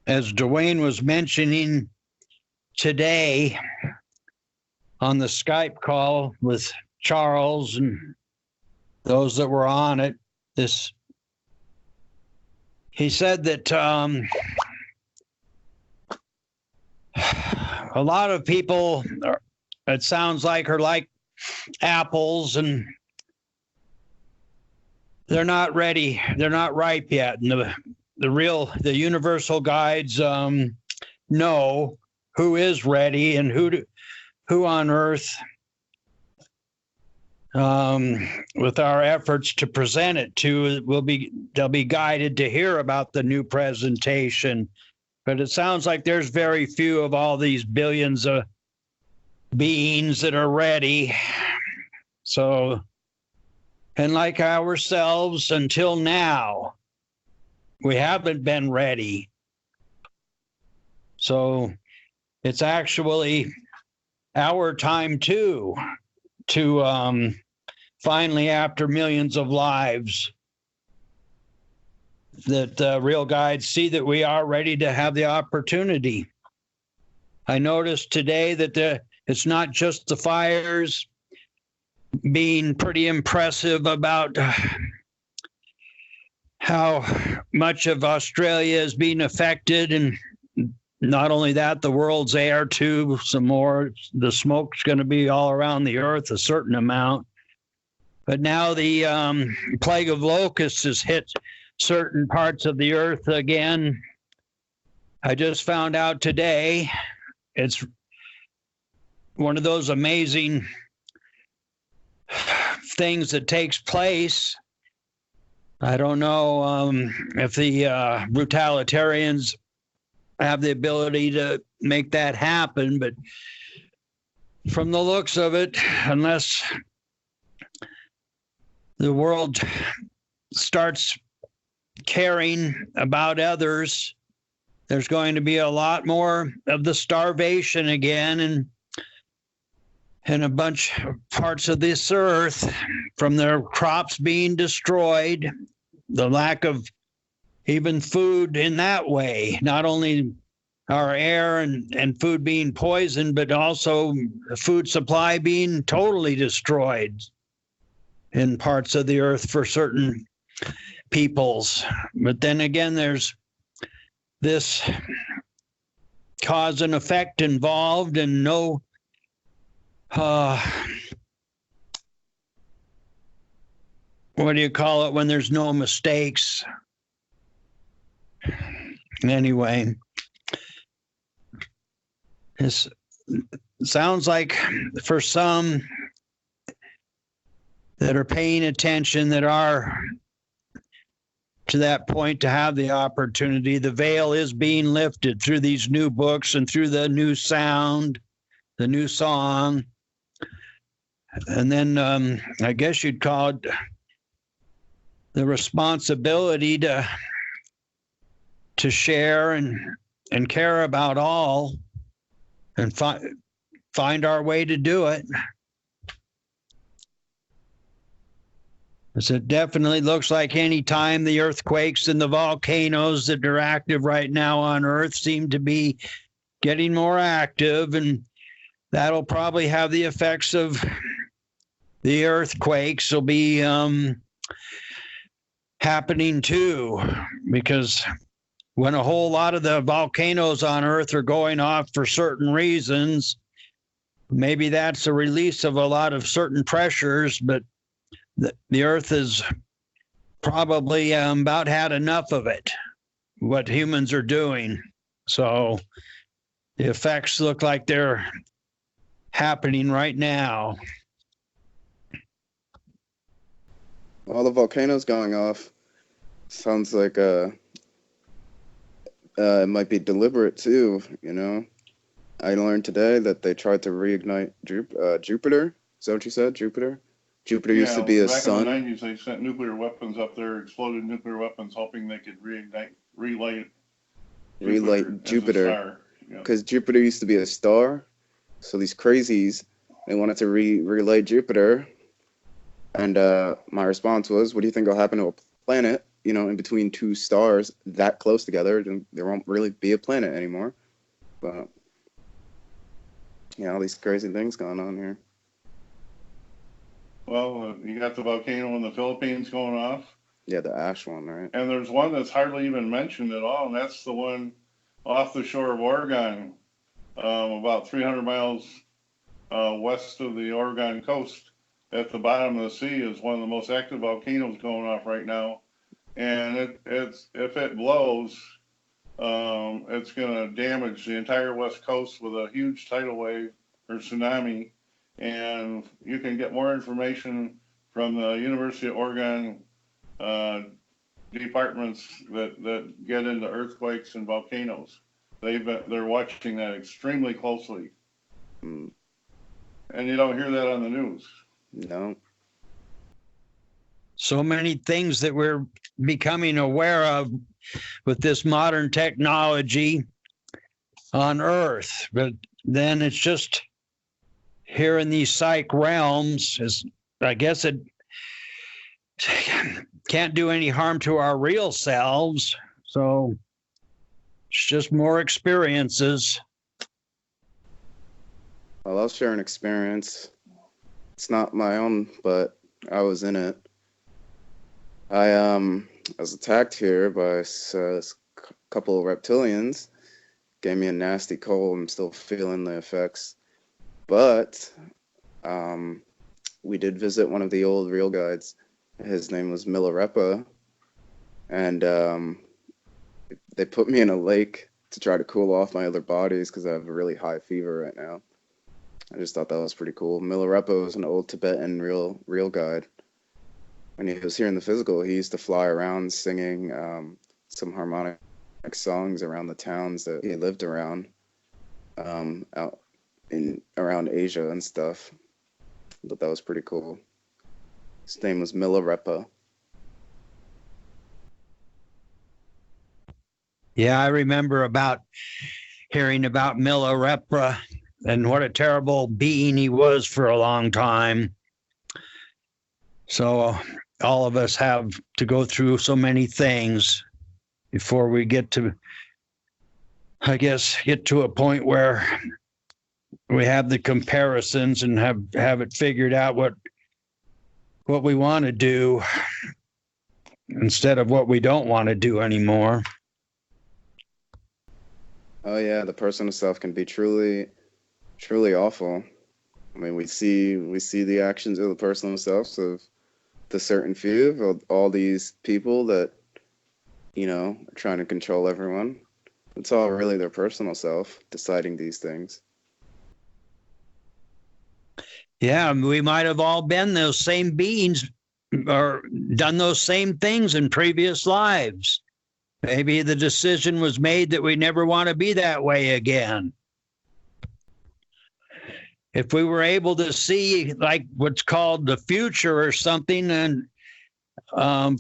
as Dwayne was mentioning today on the Skype call with Charles and those that were on it, he said that a lot of people, it sounds like, are like apples, and they're not ready. They're not ripe yet. And the universal guides know who is ready and who on earth, with our efforts to present it to, they'll be guided to hear about the new presentation. But it sounds like there's very few of all these billions of beings that are ready. So, and like ourselves, until now, we haven't been ready. So it's actually our time too, to finally, after millions of lives, that real guides see that we are ready to have the opportunity. I noticed today that it's not just the fires being pretty impressive about how much of Australia is being affected, and not only that, the world's air too, some more. The smoke's going to be all around the earth, a certain amount. But now the plague of locusts has hit certain parts of the earth again. I just found out today it's one of those amazing things that takes place. I don't know if the brutalitarians have the ability to make that happen, but from the looks of it, unless the world starts caring about others, there's going to be a lot more of the starvation again, and a bunch of parts of this earth, from their crops being destroyed, the lack of even food in that way, not only our air and food being poisoned, but also the food supply being totally destroyed in parts of the earth for certain peoples. But then again, there's this cause and effect involved, and no what do you call it when there's no mistakes? Anyway, this sounds like for some that are paying attention, that are to that point to have the opportunity, the veil is being lifted through these new books and through the new sound, the new song. And then I guess you'd call it the responsibility to share and care about all, and find our way to do it. It definitely looks like any time the earthquakes and the volcanoes that are active right now on Earth seem to be getting more active, and that'll probably have the effects of the earthquakes will be happening too, because when a whole lot of the volcanoes on Earth are going off for certain reasons, maybe that's a release of a lot of certain pressures, but the Earth has probably about had enough of it, what humans are doing. So the effects look like they're happening right now. All the volcanoes going off sounds like it might be deliberate too, you know. I learned today that they tried to reignite Jupiter. Is that what you said, Jupiter? Jupiter used to be a sun. Back in the 90s, they sent nuclear weapons up there, exploded nuclear weapons, hoping they could relight Jupiter. Because Jupiter used to be a star. So these crazies, they wanted to relight Jupiter. And my response was, what do you think will happen to a planet in between two stars that close together, then there won't really be a planet anymore. But all these crazy things going on here. Well, you got the volcano in the Philippines going off. Yeah, the ash one, right? And there's one that's hardly even mentioned at all, and that's the one off the shore of Oregon, about 300 miles west of the Oregon coast. At the bottom of the sea is one of the most active volcanoes going off right now. And it's if it blows, it's going to damage the entire west coast with a huge tidal wave or tsunami. And you can get more information from the University of Oregon departments that get into earthquakes and volcanoes. They're watching that extremely closely. Mm. And you don't hear that on the news. No. So many things that we're becoming aware of with this modern technology on Earth, but then it's just here in these psych realms, is I guess it can't do any harm to our real selves. So it's just more experiences. Well, I'll share an experience. It's not my own, but I was in it. I was attacked here by a couple of reptilians. Gave me a nasty cold. I'm still feeling the effects. But we did visit one of the old real guides. His name was Milarepa. And they put me in a lake to try to cool off my other bodies because I have a really high fever right now. I just thought that was pretty cool. Milarepa was an old Tibetan real guide. When he was here in the physical, he used to fly around singing some harmonic songs around the towns that he lived around, out around Asia and stuff. But that was pretty cool. His name was Milarepa. Yeah, I remember hearing about Milarepa and what a terrible being he was for a long time. So all of us have to go through so many things before we get to, I guess, get to a point where we have the comparisons and have it figured out what we want to do instead of what we don't want to do anymore. Oh yeah, the personal self can be truly awful. I mean, we see the actions of the personal selves of the certain few of all these people that are trying to control everyone. It's all really their personal self deciding these things. Yeah, we might have all been those same beings or done those same things in previous lives. Maybe the decision was made that we never want to be that way again. If we were able to see like what's called the future or something, and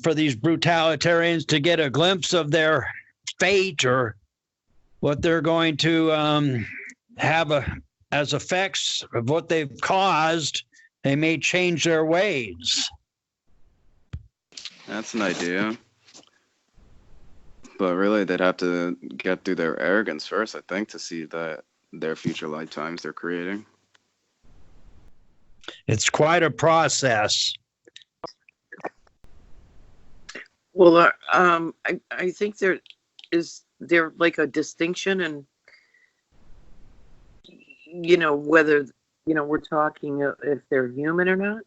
for these brutalitarians to get a glimpse of their fate or what they're going to have as effects of what they've caused, they may change their ways. That's an idea. But really, they'd have to get through their arrogance first, I think, to see that their future lifetimes they're creating. It's quite a process. Well, I think there like a distinction in, whether, we're talking if they're human or not.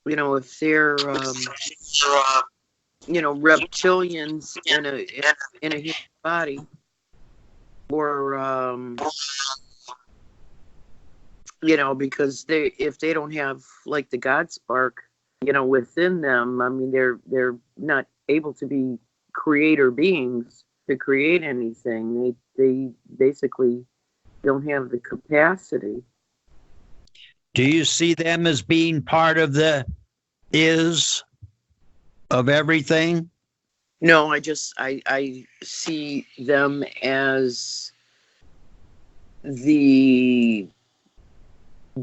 If they're, reptilians in a human body, or, because if they don't have like the God spark, within them, I mean, they're not able to be creator beings to create anything. They basically don't have the capacity. Do you see them as being part of the is of everything? No, I see them as the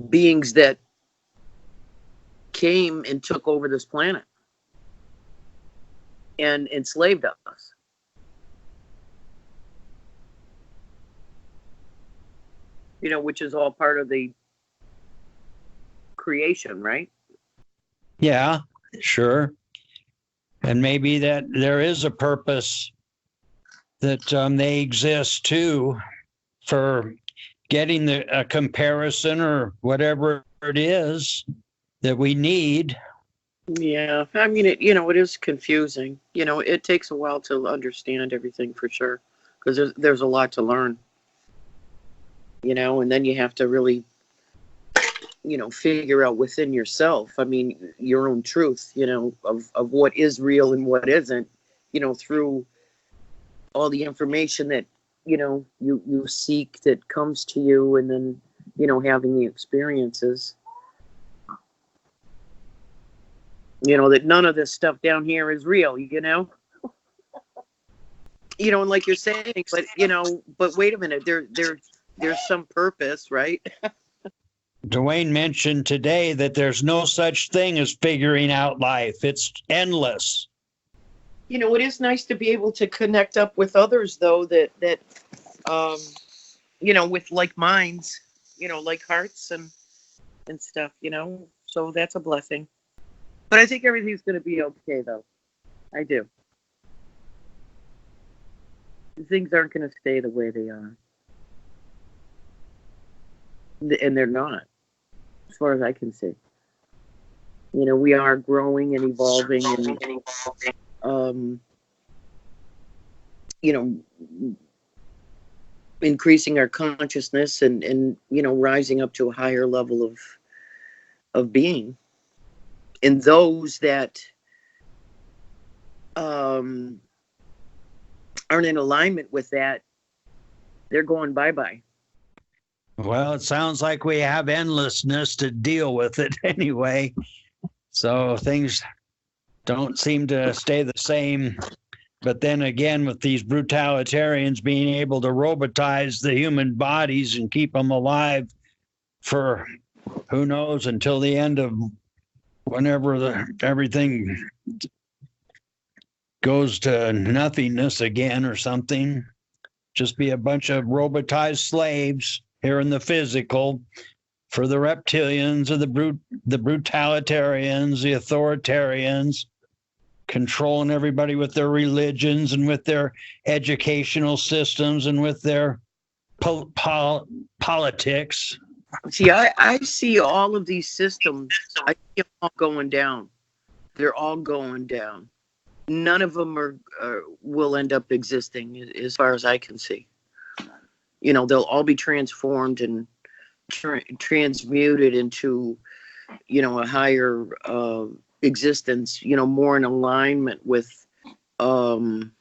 beings that came and took over this planet and enslaved us. You know, which is all part of the creation, right? Yeah, sure. And maybe that there is a purpose that they exist too for getting a comparison or whatever it is that we need. Yeah, I mean, it is confusing. You know, it takes a while to understand everything for sure, because there's a lot to learn. You know, and then you have to really, figure out within yourself, I mean, your own truth, of what is real and what isn't, through all the information that, you seek that comes to you, and then, having the experiences. That none of this stuff down here is real, and like you're saying, but wait a minute, there's some purpose, right? Dwayne mentioned today that there's no such thing as figuring out life. It's endless. It is nice to be able to connect up with others, though, that with like minds, like hearts and stuff, so that's a blessing. But I think everything's going to be okay, though. I do. Things aren't going to stay the way they are. And they're not, as far as I can see. We are growing and evolving and, increasing our consciousness and rising up to a higher level of being. And those that aren't in alignment with that, they're going bye-bye. Well, it sounds like we have endlessness to deal with it anyway. So things don't seem to stay the same. But then again, with these brutalitarians being able to robotize the human bodies and keep them alive for who knows until the end of whenever everything goes to nothingness again or something, just be a bunch of robotized slaves here in the physical for the reptilians or the brutalitarians, the authoritarians, controlling everybody with their religions and with their educational systems and with their politics. See, I see all of these systems, I see them all going down. They're all going down. None of them will end up existing, as far as I can see. They'll all be transformed and transmuted into, a higher existence, more in alignment with, the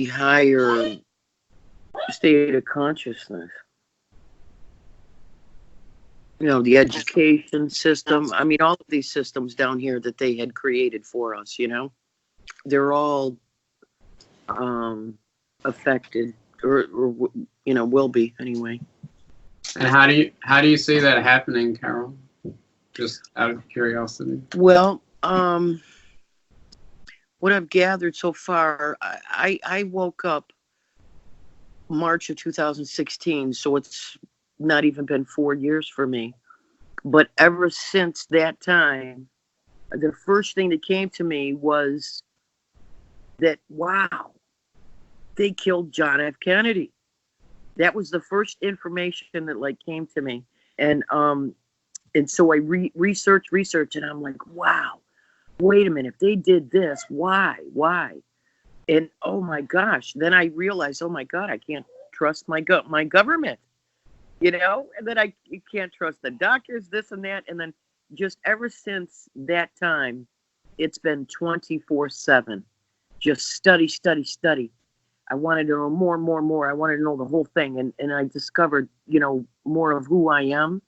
higher state of consciousness. The education system. I mean, all of these systems down here that they had created for us, they're all affected or will be anyway. And how do you see that happening, Carol? Just out of curiosity. Well, what I've gathered so far, I woke up March of 2016, so it's not even been 4 years for me. But ever since that time, the first thing that came to me was that, wow, they killed John F. Kennedy. That was the first information that came to me. And so I researched, and I'm like, wow, wait a minute, if they did this, why? And oh my gosh, then I realized, oh my God, I can't trust my government, and then you can't trust the doctors, this and that. And then just ever since that time, it's been 24/7, just study. I wanted to know more. I wanted to know the whole thing. And I discovered, more of who I am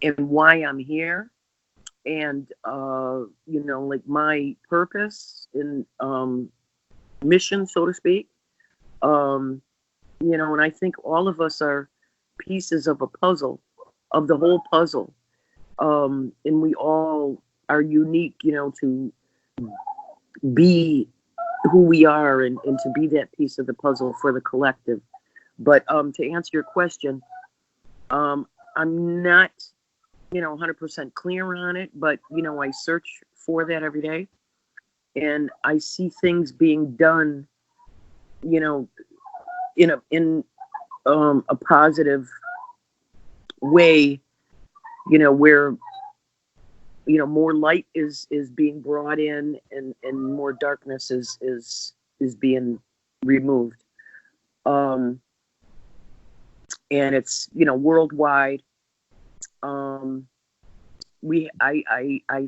and why I'm here. And, my purpose and mission, so to speak. And I think all of us are pieces of a puzzle. of the whole puzzle. And we all are unique, to be who we are and to be that piece of the puzzle for the collective. But to answer your question, I'm not, 100% clear on it, but, I search for that every day. And I see things being done, in a positive way, where more light is being brought in and more darkness is being removed. And it's worldwide. I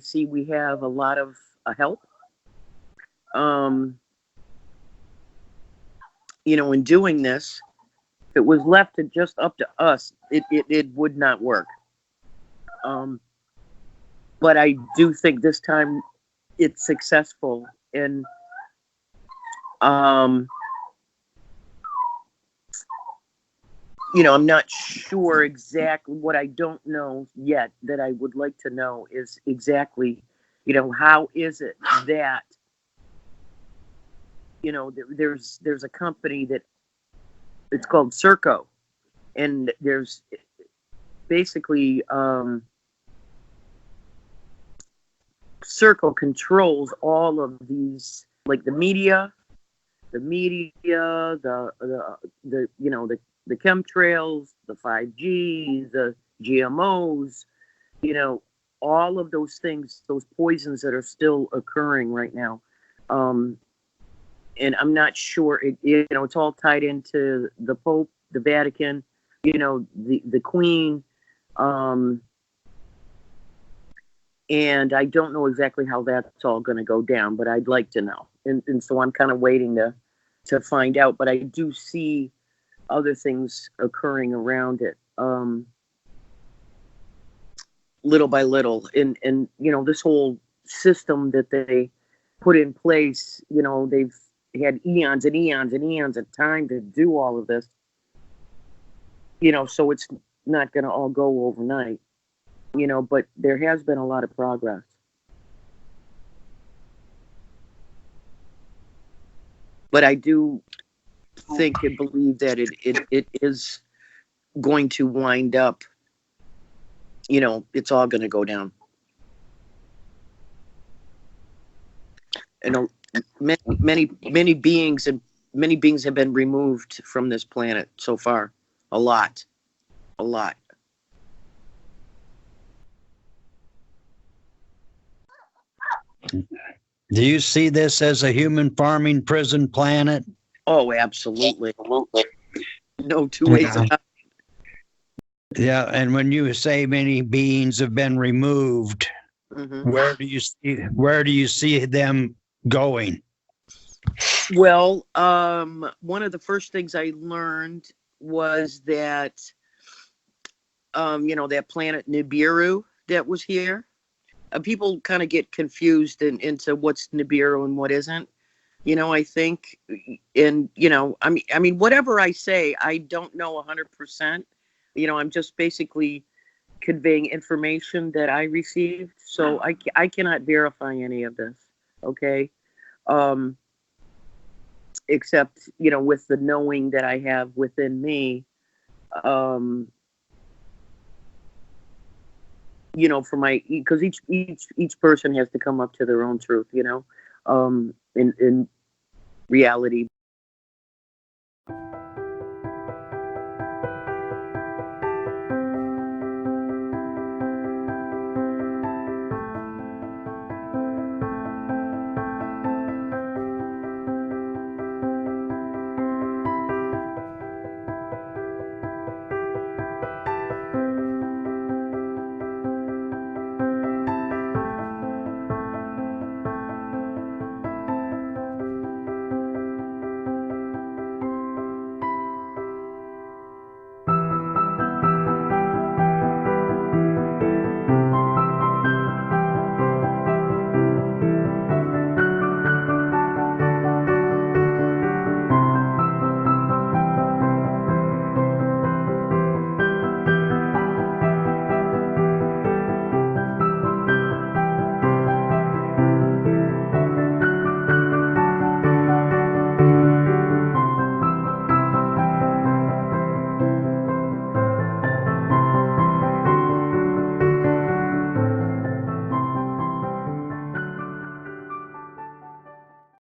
see we have a lot of help. In doing this, if it was left to just up to us, it would not work. But I do think this time it's successful. And I'm not sure exactly what I don't know yet that I would like to know is exactly, how is it that, there's a company that it's called Circo, and there's basically Circo controls all of these, like the media, the chemtrails, the 5G, the GMOs, all of those things, those poisons that are still occurring right now. And I'm not sure, it's all tied into the Pope, the Vatican, the Queen. And I don't know exactly how that's all going to go down, but I'd like to know. And so I'm kind of waiting to find out. But I do see other things occurring around it, little by little. And this whole system that they put in place, they've had eons and eons and eons of time to do all of this, so it's not going to all go overnight, but there has been a lot of progress. But I do think and believe that it is going to wind up, it's all going to go down. And many beings have been removed from this planet so far. A lot. Do you see this as a human farming prison planet? Oh, absolutely. No two ways about it. Yeah, and when you say many beings have been removed, Mm-hmm. where do you see them going? Well, one of the first things I learned was that, that planet Nibiru that was here. People kind of get confused into what's Nibiru and what isn't. I think, and I mean, whatever I say, I don't know 100%. I'm just basically conveying information that I received, so I cannot verify any of this. Okay. Except, with the knowing that I have within me, because each person has to come up to their own truth, in reality.